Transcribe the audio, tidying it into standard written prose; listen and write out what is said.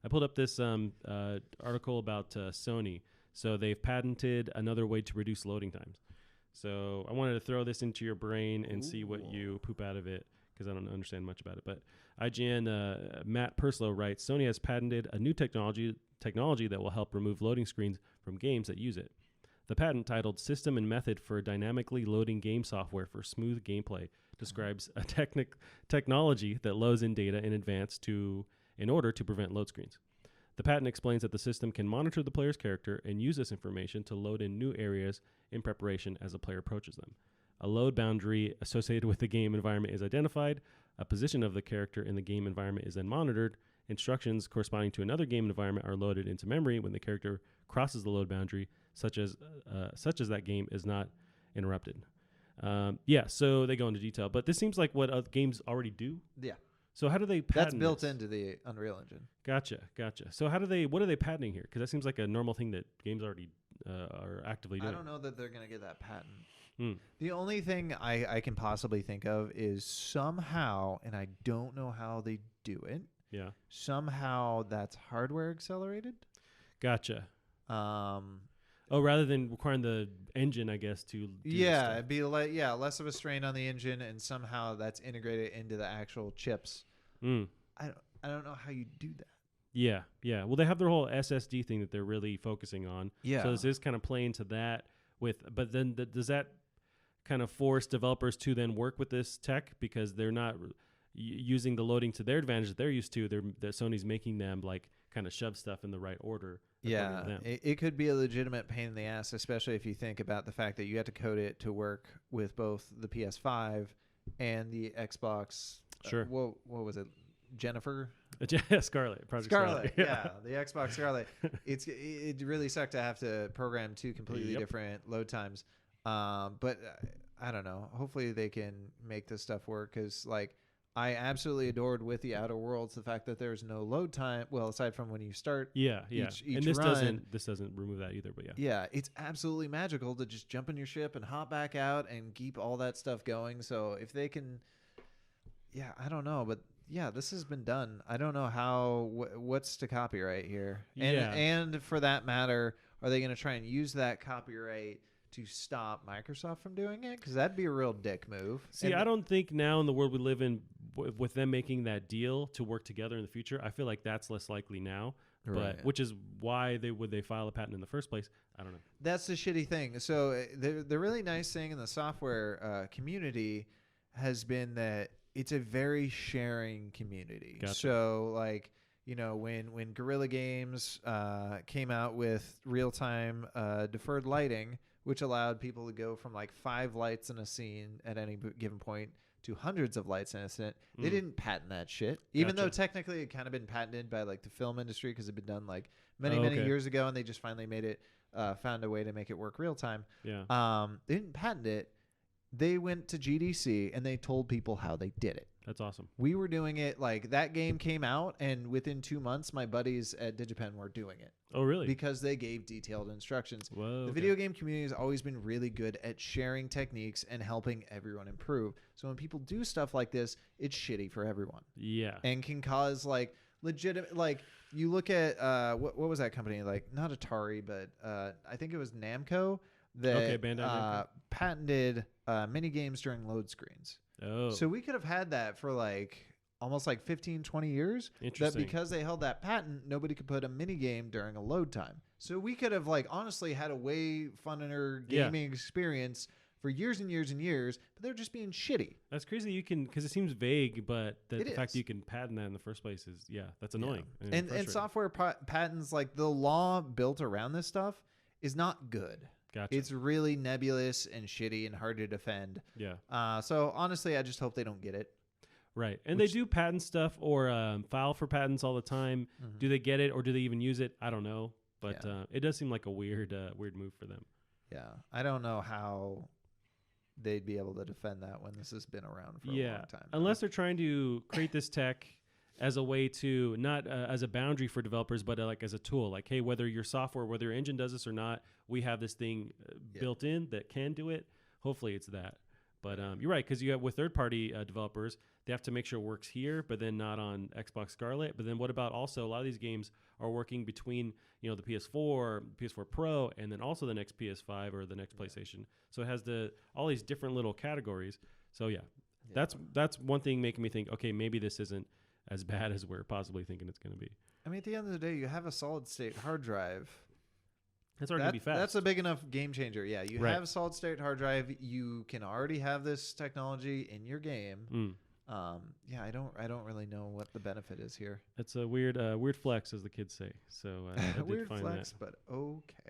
I pulled up this article about Sony. So they've patented another way to reduce loading times. So I wanted to throw this into your brain and see what you poop out of it, because I don't understand much about it. But IGN Matt Perslow writes, Sony has patented a new technology that will help remove loading screens from games that use it. The patent, titled System and Method for Dynamically Loading Game Software for Smooth Gameplay, describes a technology that loads in data in advance in order to prevent load screens. The patent explains that the system can monitor the player's character and use this information to load in new areas in preparation as a player approaches them. A load boundary associated with the game environment is identified. A position of the character in the game environment is then monitored. Instructions corresponding to another game environment are loaded into memory when the character crosses the load boundary, such as that game is not interrupted. So they go into detail. But this seems like what other games already do. Yeah. So how do they patent That's built this? into the Unreal Engine. Gotcha. So what are they patenting here? Because that seems like a normal thing that games already are actively doing. I don't know that they're going to get that patent. The only thing I can possibly think of is somehow, and I don't know how they do it. Yeah. Somehow that's hardware accelerated. Gotcha. Rather than requiring the engine, I guess, to do it'd be less of a strain on the engine, and somehow that's integrated into the actual chips. I don't know how you do that. Yeah. Well, they have their whole SSD thing that they're really focusing on. Yeah. So this is kind of playing to that but then does that kind of force developers to then work with this tech, because they're not using the loading to their advantage that they're used to? That Sony's making them like kind of shove stuff in the right order. Yeah, it could be a legitimate pain in the ass, especially if you think about the fact that you have to code it to work with both the PS5 and the Xbox. Sure. What was it? Jennifer? Scarlet. Project Scarlet. Yeah, the Xbox Scarlet. It really sucked to have to program two completely different load times. But I don't know. Hopefully they can make this stuff work, because I absolutely adored with the Outer Worlds the fact that there's no load time. Well, aside from when you start. Each and this run, doesn't remove that either. But yeah, it's absolutely magical to just jump in your ship and hop back out and keep all that stuff going. So if they can, I don't know, but this has been done. I don't know what's to copyright here, and for that matter, are they going to try and use that copyright to stop Microsoft from doing it? Because that'd be a real dick move. See, I don't think now in the world we live in, with them making that deal to work together in the future, I feel like that's less likely now. Right. Which is why would they file a patent in the first place? I don't know. That's the shitty thing. So the really nice thing in the software community has been that it's a very sharing community. Gotcha. So when Guerrilla Games came out with real-time deferred lighting, which allowed people to go from 5 lights in a scene at any given point to hundreds of lights in a scene. They didn't patent that shit, even though technically it kind of been patented by the film industry, because it'd been done many years ago, and they just finally made it, found a way to make it work real time. Yeah. They didn't patent it. They went to GDC and they told people how they did it. That's awesome. We were doing it that game came out, and within 2 months, my buddies at DigiPen were doing it. Oh, really? Because they gave detailed instructions. Whoa, the video game community has always been really good at sharing techniques and helping everyone improve. So when people do stuff like this, it's shitty for everyone. Yeah. And can cause legitimate, you look at, what was that company? Not Atari, but I think it was Namco that Bandai Namco. Patented mini games during load screens. Oh. So we could have had that for almost 15, 20 years. Interesting. That because they held that patent, nobody could put a mini game during a load time. So we could have honestly had a way funner gaming experience for years and years and years, but they're just being shitty. That's crazy. Because it seems vague, but the fact that you can patent that in the first place is, that's annoying. Yeah. And software patents, the law built around this stuff is not good. Gotcha. It's really nebulous and shitty and hard to defend. Yeah. So honestly, I just hope they don't get it. Right. And they do patent stuff or file for patents all the time. Mm-hmm. Do they get it or do they even use it? I don't know. But it does seem like a weird move for them. Yeah. I don't know how they'd be able to defend that when this has been around for a long time. Unless they're trying to create this tech as a way to, not as a boundary for developers, but as a tool. Hey, whether your software, whether your engine does this or not, we have this thing built in that can do it. Hopefully it's that. But you're right, because you have with third-party developers, they have to make sure it works here, but then not on Xbox Scarlet. But then what about also a lot of these games are working between the PS4, PS4 Pro, and then also the next PS5 or the next PlayStation. So it has all these different little categories. So yeah, that's one thing making me think, okay, maybe this isn't as bad as we're possibly thinking it's going to be. I mean, at the end of the day, you have a solid state hard drive. That's already going to be fast. That's a big enough game changer. Yeah, you Right. have a solid state hard drive. You can already have this technology in your game. Yeah, I don't really know what the benefit is here. It's a weird flex, as the kids say. So I did Weird find flex, that. but okay.